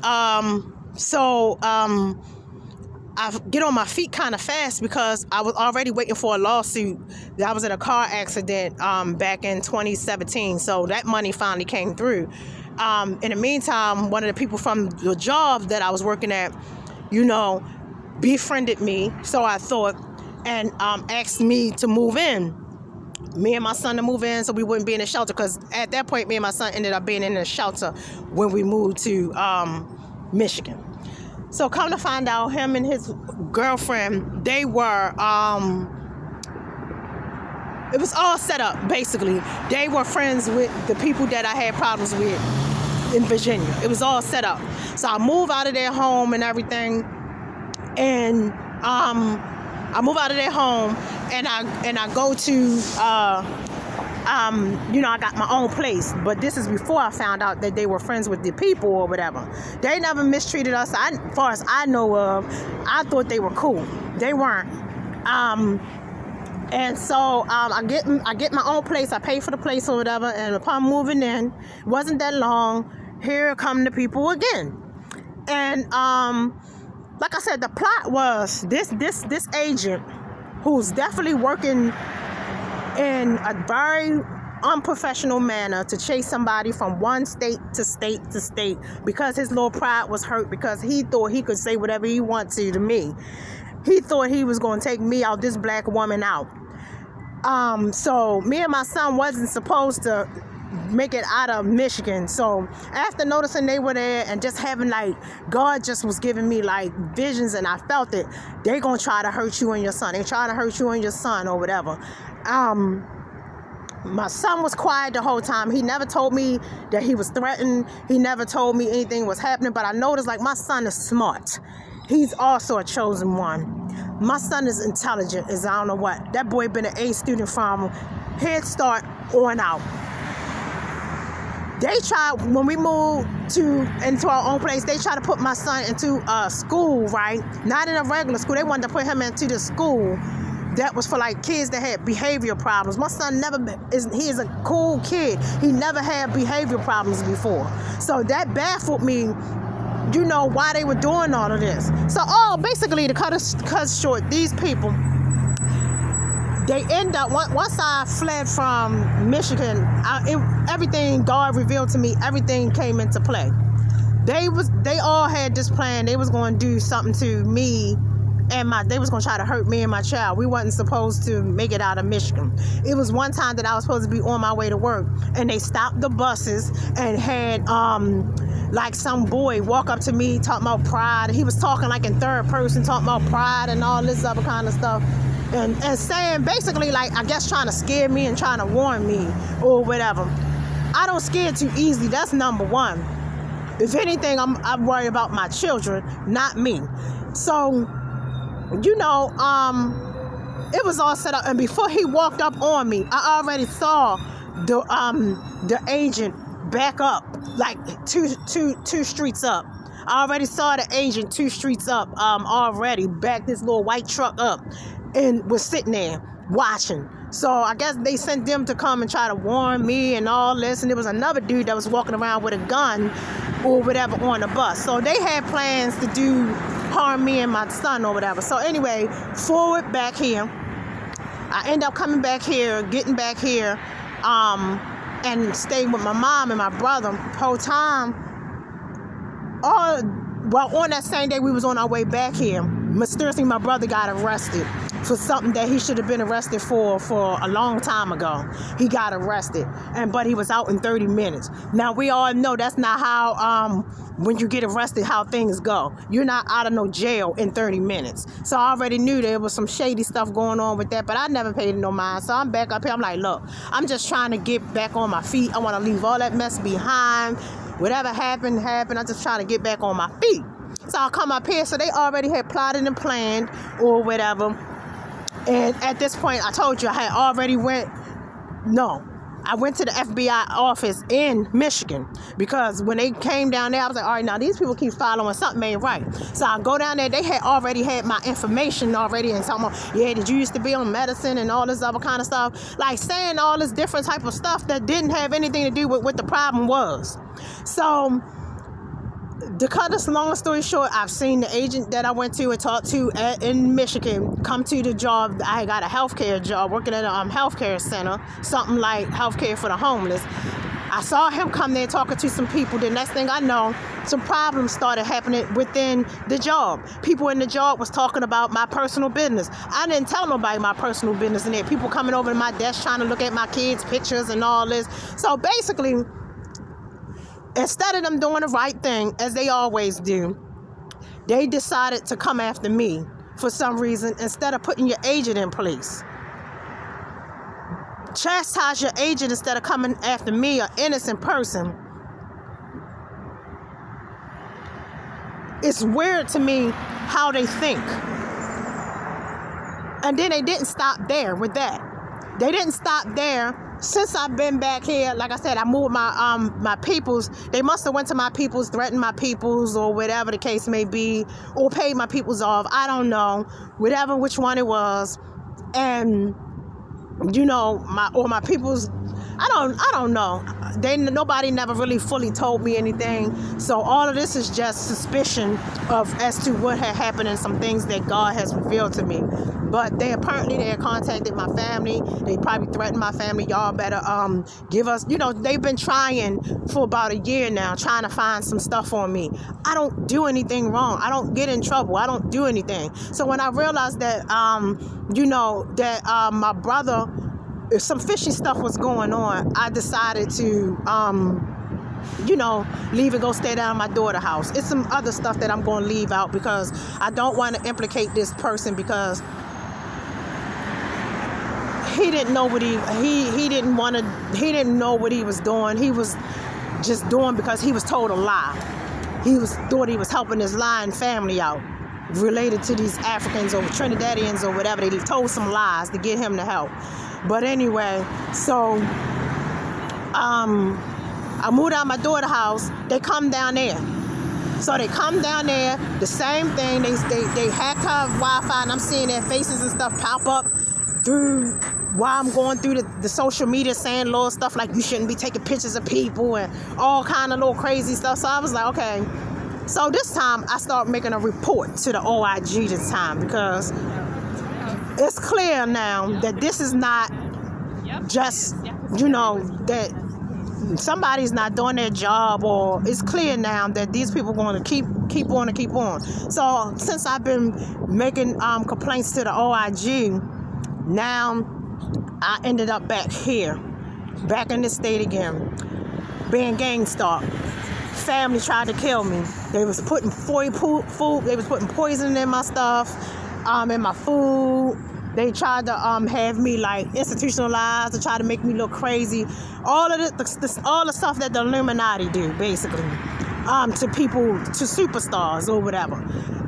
get on my feet kind of fast because I was already waiting for a lawsuit. I was in a car accident back in 2017. So that money finally came through. In the meantime, one of the people from the job that I was working at, befriended me, so I thought, and asked me to move in. Me and my son to move in so we wouldn't be in a shelter, because at that point, me and my son ended up being in a shelter when we moved to Michigan. So come to find out, him and his girlfriend, they were, it was all set up, basically. They were friends with the people that I had problems with in Virginia. It was all set up. So I moved out of their home and everything, and I move out of their home, and I go to I got my own place. But this is before I found out that they were friends with the people or whatever. They never mistreated us. As far as I know of, I thought they were cool. They weren't. And so I get my own place. I pay for the place or whatever. And upon moving in, it wasn't that long, here come the people again. And like I said, the plot was this agent, who's definitely working in a very unprofessional manner to chase somebody from one state to state to state, because his little pride was hurt, because he thought he could say whatever he wanted to me. He thought he was going to take me out, this black woman out. So me and my son wasn't supposed to make it out of Michigan. So after noticing they were there and just having God just was giving me visions, and I felt it, they're going to try to hurt you and your son. They're trying to hurt you and your son or whatever. My son was quiet the whole time. He never told me that he was threatened. He never told me anything was happening. But I noticed my son is smart. He's also a chosen one. My son is intelligent as I don't know what. That boy been an A student from Head Start on out. They tried, when we moved into our own place, they tried to put my son into a school, right? Not in a regular school. They wanted to put him into the school that was for like kids that had behavioral problems. My son he is a cool kid. He never had behavioral problems before. So that baffled me, you know, why they were doing all of this. So, basically, to cut short, these people, they end up, once I fled from Michigan, everything God revealed to me, everything came into play. They all had this plan. They was going to do something to me, and they was going to try to hurt me and my child. We wasn't supposed to make it out of Michigan. It was one time that I was supposed to be on my way to work, and they stopped the buses and had like some boy walk up to me talking about pride. He was talking like in third person, talking about pride and all this other kind of stuff. And saying basically, like, I guess trying to scare me and trying to warn me or whatever. I don't scare too easily. That's number one. If anything, I'm worried about my children, not me. So, you know, it was all set up. And before he walked up on me, I already saw the agent back up, like two streets up. I already saw the agent 2 streets up already, backed this little white truck up and was sitting there watching. So I guess they sent them to come and try to warn me and all this. And there was another dude that was walking around with a gun or whatever on the bus. So they had plans to harm me and my son or whatever. So anyway, forward back here. I end up coming back here, getting back here, and staying with my mom and my brother the whole time. On that same day we was on our way back here, mysteriously my brother got arrested for something that he should have been arrested for a long time ago. He got arrested, but he was out in 30 minutes. Now we all know that's not how when you get arrested how things go. You're not out of no jail in 30 minutes. So I already knew there was some shady stuff going on with that, but I never paid it no mind. So I'm back up here. I'm like, look, I'm just trying to get back on my feet. I want to leave all that mess behind. Whatever happened. I'm just trying to get back on my feet. So I come up here. So they already had plotted and planned or whatever. And at this point, I told you I had already I went to the FBI office in Michigan, because when they came down there, I was like, all right, now these people keep following, something ain't right. So I go down there, they had already had my information already, and talking about, yeah, did you used to be on medicine and all this other kind of stuff, like saying all this different type of stuff that didn't have anything to do with what the problem was. So to cut this long story short, I've seen the agent that I went to and talked to in Michigan come to the job. I got a healthcare job working at a healthcare center, something like healthcare for the homeless. I saw him come there talking to some people. The next thing I know, some problems started happening within the job. People in the job was talking about my personal business. I didn't tell nobody my personal business in there. People coming over to my desk trying to look at my kids' pictures and all this. So basically, instead of them doing the right thing, as they always do, they decided to come after me for some reason instead of putting your agent in place. Chastise your agent instead of coming after me, an innocent person. It's weird to me how they think. And then they didn't stop there with that. They didn't stop there. Since I've been back here, like I said, I moved my peoples. They must have went to my peoples, threatened my peoples, or whatever the case may be, or paid my peoples off. I don't know, which one it was. And you know, my peoples, I don't know. Nobody never really fully told me anything. So all of this is just suspicion as to what had happened and some things that God has revealed to me. But they had contacted my family. They probably threatened my family. Y'all better give us, they've been trying for about a year now, trying to find some stuff on me. I don't do anything wrong. I don't get in trouble. I don't do anything. So when I realized that, my brother, if some fishy stuff was going on, I decided to, leave and go stay down at my daughter's house. It's some other stuff that I'm going to leave out because I don't want to implicate this person, because he didn't know what he didn't know what he was doing. He was just doing because he was told a lie. Thought he was helping his lying family out. related to these Africans or Trinidadians or whatever. They told some lies to get him to help. But anyway, so I moved out of my daughter's house. They come down there. So they come down there, the same thing. They hack her Wi-Fi, and I'm seeing their faces and stuff pop up through while I'm going through the social media, saying little stuff like you shouldn't be taking pictures of people and all kind of little crazy stuff. So I was like, okay. So this time I started making a report to the OIG this time, because it's clear now that this is not just, that somebody's not doing their job, or it's clear now that these people are going to keep on. So since I've been making complaints to the OIG, now I ended up back here, back in this state again, being gang stalked. Family tried to kill me. They was putting food. They was putting poison in my stuff, in my food. They tried to have me like institutionalized to try to make me look crazy. All of all the stuff that the Illuminati do, basically, to people, to superstars or whatever.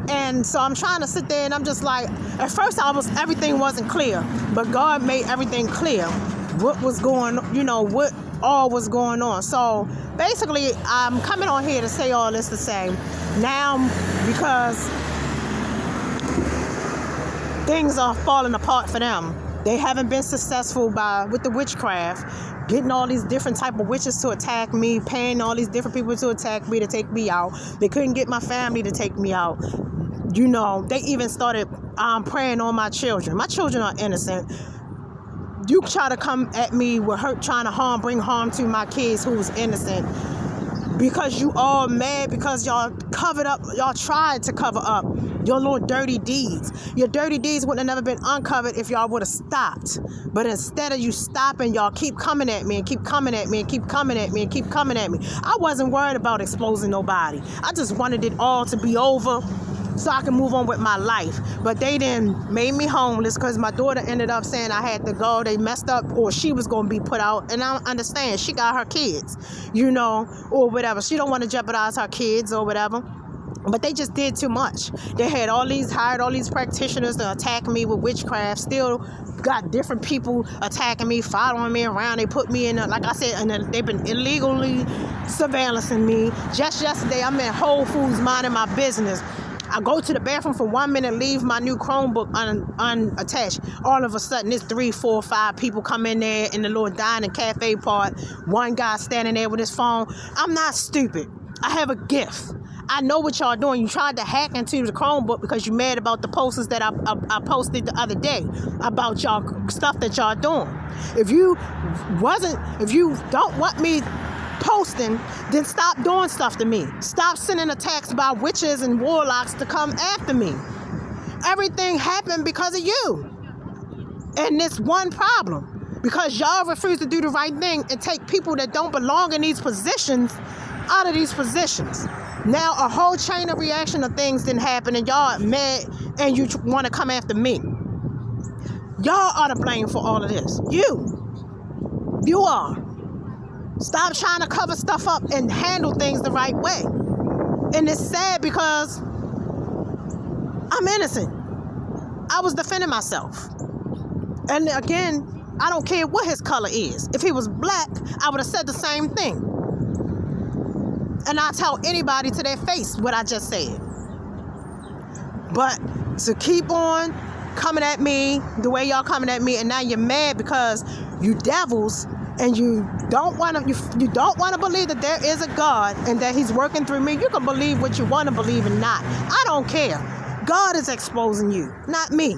And so I'm trying to sit there, and I'm just like, at first everything wasn't clear, but God made everything clear. What was going, what all was going on. So basically, I'm coming on here to say all this to say, now because things are falling apart for them. They haven't been successful with the witchcraft, getting all these different type of witches to attack me, paying all these different people to attack me, to take me out. They couldn't get my family to take me out. They even started preying on my children. My children are innocent. You try to come at me with trying to bring harm to my kids who's innocent, because you all mad because y'all tried to cover up your little dirty deeds. Your dirty deeds would have never been uncovered if y'all would have stopped. But instead of you stopping, y'all keep coming at me and keep coming at me and keep coming at me and keep coming at me. I wasn't worried about exposing nobody. I just wanted it all to be over so I can move on with my life. But they then made me homeless because my daughter ended up saying I had to go. They messed up, or she was going to be put out. And I understand. She got her kids, or whatever. She don't want to jeopardize her kids or whatever. But they just did too much. They had hired all these practitioners to attack me with witchcraft. Still got different people attacking me, following me around. They put me in, like I said, and they've been illegally surveillancing me. Just yesterday, I'm in Whole Foods minding my business. I go to the bathroom for 1 minute, leave my new Chromebook unattached. All of a sudden, there's 3, 4, 5 people come in there in the little dining cafe part. One guy standing there with his phone. I'm not stupid. I have a gift. I know what y'all doing. You tried to hack into the Chromebook because you're mad about the posters that I posted the other day about y'all stuff that y'all doing. If you don't want me posting, then stop doing stuff to me. Stop sending attacks about witches and warlocks to come after me. Everything happened because of you. And this one problem, because y'all refuse to do the right thing and take people that don't belong in these positions out of these positions. Now a whole chain of reaction of things didn't happen, and y'all are mad and you want to come after me. Y'all are to blame for all of this. You are. Stop trying to cover stuff up and handle things the right way. And it's sad because I'm innocent. I was defending myself. And again, I don't care what his color is. If he was black, I would have said the same thing. And I tell anybody to their face what I just said. But to keep on coming at me the way y'all coming at me, and now you're mad because you devils, and you don't want to believe that there is a God and that he's working through me. You can believe what you want to believe and not. I don't care. God is exposing you, not me.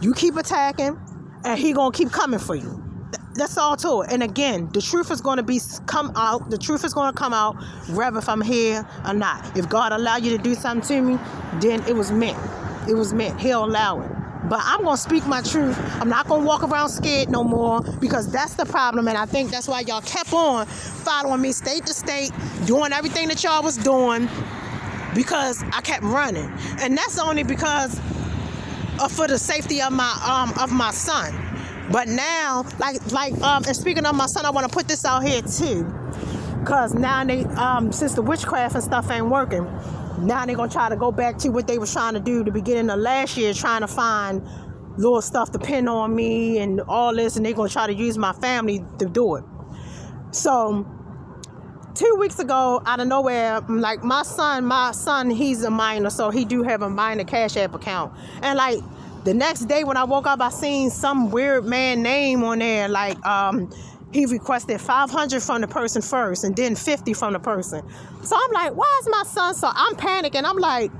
You keep attacking, and he gonna keep coming for you. That's all to it. And again, the truth is going to come out. The truth is going to come out, whether if I'm here or not. If God allow you to do something to me, then it was meant. It was meant. He'll allow it. But I'm going to speak my truth. I'm not going to walk around scared no more, because that's the problem. And I think that's why y'all kept on following me state to state, doing everything that y'all was doing, because I kept running. And that's only because for the safety of my son. But now, and speaking of my son, I want to put this out here too, because now since the witchcraft and stuff ain't working, Now they're going to try to go back to what they was trying to do the beginning of last year, trying to find little stuff to pin on me and all this, and they're going to try to use my family to do it. So 2 weeks ago, out of nowhere, like my son, he's a minor, so he do have a minor Cash App account. And like the next day when I woke up, I seen some weird man name on there, like he requested $500 from the person first and then $50 from the person. So I'm like, why is my son? So I'm panicking. I'm like,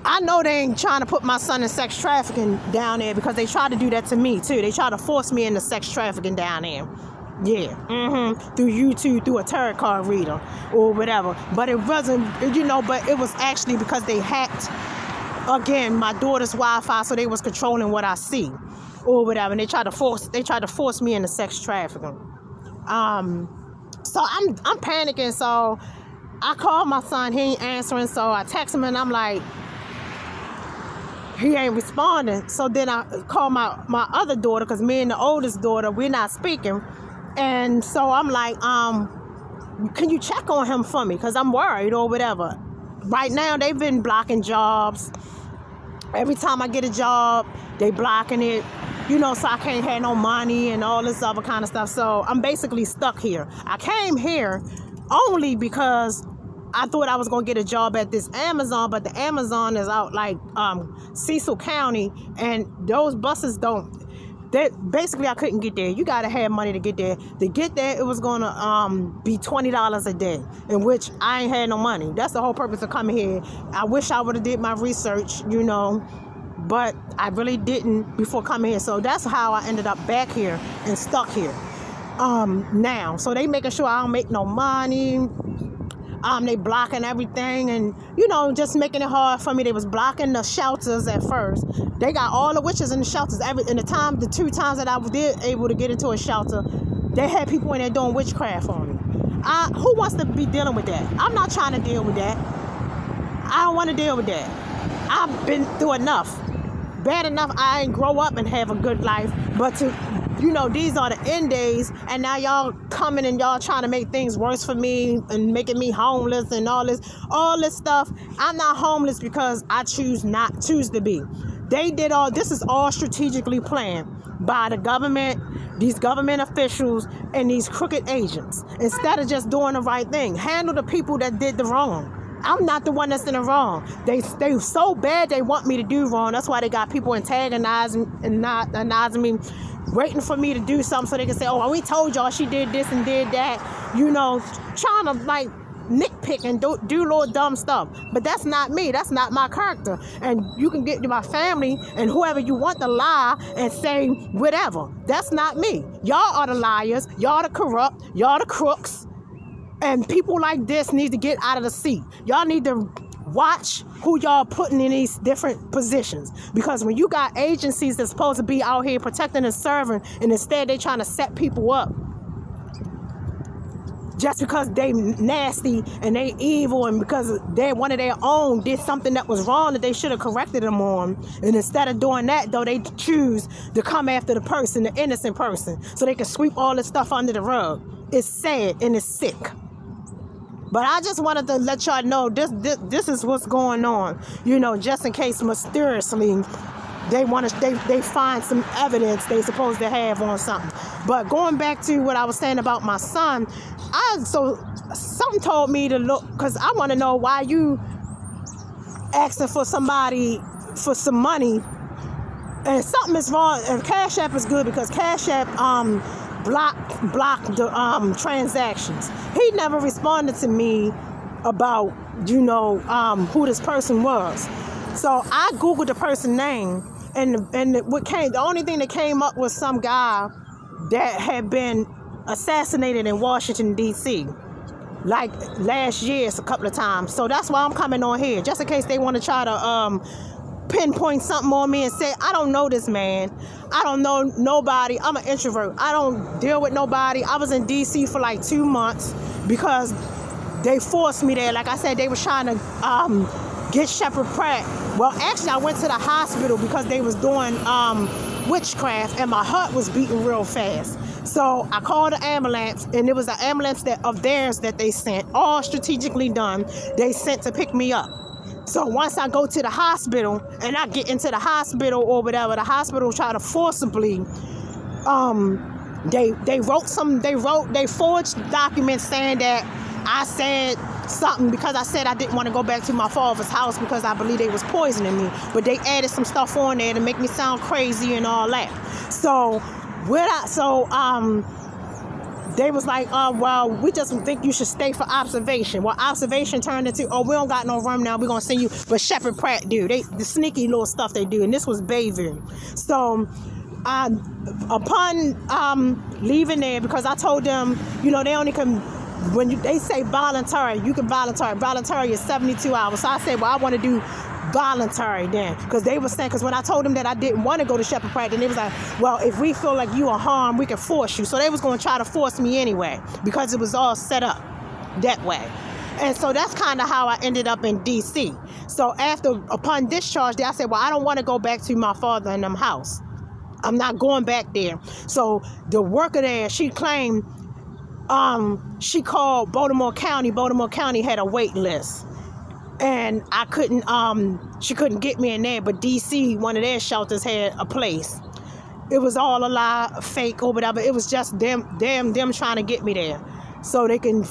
I know they ain't trying to put my son in sex trafficking down there, because they tried to do that to me too. They tried to force me into sex trafficking down there. Yeah, through YouTube, through a tarot card reader or whatever. But it wasn't, but it was actually because they hacked, again, my daughter's Wi-Fi, so they was controlling what I see or whatever. And they tried to force me into sex trafficking. So I'm panicking. So I called my son, he ain't answering. So I text him and I'm like, he ain't responding. So then I called my other daughter, because me and the oldest daughter, we're not speaking. And so I'm like, can you check on him for me? Because I'm worried or whatever. Right now, they've been blocking jobs. Every time I get a job, they blocking it. So I can't have no money and all this other kind of stuff. So I'm basically stuck here. I came here only because I thought I was going to get a job at this Amazon, but the Amazon is out like Cecil County, and those buses basically I couldn't get there. You got to have money to get there. To get there, it was going to be $20 a day, in which I ain't had no money. That's the whole purpose of coming here. I wish I would have did my research, but I really didn't before coming here. So that's how I ended up back here and stuck here now. So they making sure I don't make no money. They blocking everything and, just making it hard for me. They was blocking the shelters at first. They got all the witches in the shelters. The 2 times that I was able to get into a shelter, they had people in there doing witchcraft on me. Who wants to be dealing with that? I'm not trying to deal with that. I don't want to deal with that. I've been through enough. Bad enough I ain't grow up and have a good life, but these are the end days, and now y'all coming and y'all trying to make things worse for me and making me homeless and all this stuff. I'm not homeless because I choose to be. They did this is all strategically planned by the government, these government officials, and these crooked agents. Instead of just doing the right thing, handle the people that did the wrong. I'm not the one that's in the wrong. They so bad they want me to do wrong. That's why they got people antagonizing me, waiting for me to do something so they can say, oh, we told y'all she did this and did that. Trying to like nitpick and do little dumb stuff. But that's not me. That's not my character. And you can get to my family and whoever you want to lie and say whatever. That's not me. Y'all are the liars. Y'all the corrupt. Y'all the crooks. And people like this need to get out of the seat. Y'all need to watch who y'all putting in these different positions. Because when you got agencies that's supposed to be out here protecting and serving, and instead they trying to set people up just because they nasty and they evil, and because one of their own did something that was wrong that they should have corrected them on. And instead of doing that, though, they choose to come after the person, the innocent person, so they can sweep all this stuff under the rug. It's sad and it's sick. But I just wanted to let y'all know this is what's going on, just in case mysteriously they find some evidence they supposed to have on something. But going back to what I was saying about my son, something told me to look, because I want to know why you asking for somebody for some money, and something is wrong. And Cash App is good because Cash App block the transactions. He never responded to me about who this person was. So I googled the person's name, and the only thing that came up was some guy that had been assassinated in Washington D.C. like last year a couple of times. So that's why I'm coming on here, just in case they want to try to pinpoint something on me and say, I don't know this man. I don't know nobody. I'm an introvert. I don't deal with nobody. I was in D.C. for like 2 months because they forced me there. Like I said, they were trying to get Shepard Pratt. Well, actually, I went to the hospital because they was doing witchcraft, and my heart was beating real fast. So I called the ambulance, and it was an ambulance of theirs that they sent, all strategically done. They sent to pick me up. So once I go to the hospital and I get into the hospital or whatever, the hospital try to forcibly, they forged documents saying that I said something because I said I didn't want to go back to my father's house because I believe they was poisoning me. But they added some stuff on there to make me sound crazy and all that. So they was like, well, we just think you should stay for observation. Well, observation turned into, we don't got no room now. We're going to send you. But Shepherd Pratt do. The sneaky little stuff they do. And this was Bayview. So upon leaving there, because I told them, they only can, they say voluntary, you can voluntary. Voluntary is 72 hours. So I said, well, I want to do voluntary then, because they were saying, because when I told them that I didn't want to go to Shepherd Pratt, then they was like, well, if we feel like you are harmed, we can force you. So they was going to try to force me anyway, because it was all set up that way. And so that's kind of how I ended up in DC. So upon discharge, I said, well, I don't want to go back to my father and them house. I'm not going back there. So the worker there, she claimed, she called Baltimore County. Baltimore County had a wait list. And I couldn't, she couldn't get me in there, but DC, one of their shelters had a place. It was all a lie, fake or whatever. It was just them trying to get me there so they can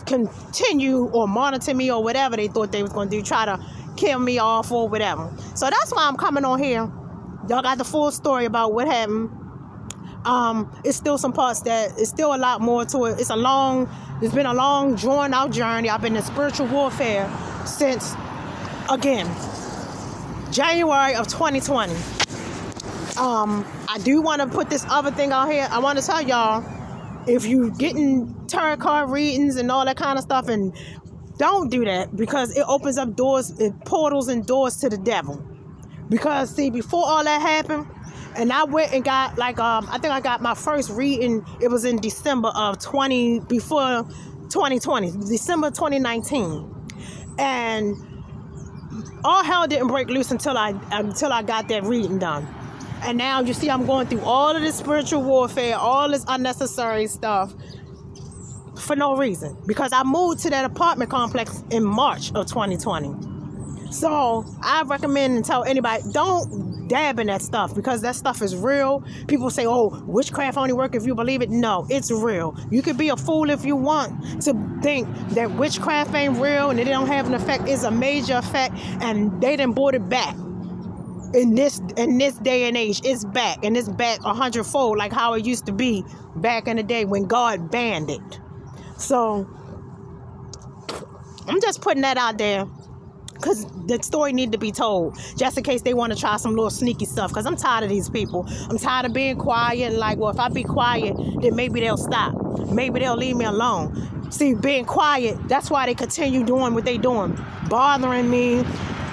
continue or monitor me or whatever they thought they was going to do, try to kill me off or whatever. So that's why I'm coming on here. Y'all got the full story about what happened. It's still some parts that it's still a lot more to it. It's been a long, drawn out journey. I've been in spiritual warfare since, again, January of 2020. I do want to put this other thing out here. I want to tell y'all, if you getting tarot card readings and all that kind of stuff, and don't do that, because it opens up doors, portals and doors to the devil. Because see, before all that happened, and I went and got I think I got my first reading. It was in December of 2020, December 2019, and all hell didn't break loose until I got that reading done. And now you see, I'm going through all of this spiritual warfare, all this unnecessary stuff for no reason, because I moved to that apartment complex in March of 2020. So I recommend and tell anybody, don't dab in that stuff, because that stuff is real. People say, oh, witchcraft only work if you believe it. No, it's real. You could be a fool if you want to think that witchcraft ain't real and it don't have an effect. It's a major effect, and they done brought it back. In this day and age, it's back, and it's back 100-fold, like how it used to be back in the day when God banned it. So I'm just putting that out there, because the story need to be told, just in case they want to try some little sneaky stuff, because I'm tired of these people. I'm tired of being quiet. Like, well, if I be quiet, then maybe they'll stop. Maybe they'll leave me alone. See, being quiet, that's why they continue doing what they doing, bothering me,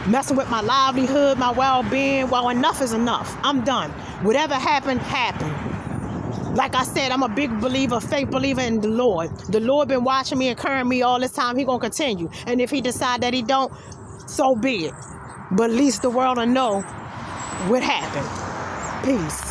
messing with my livelihood, my well-being. Well, enough is enough. I'm done. Whatever happened, happened. Like I said, I'm a big believer, faith believer in the Lord. The Lord been watching me and carrying me all this time. He gonna continue. And if he decide that he don't, so be it. But at least the world will know what happened. Peace.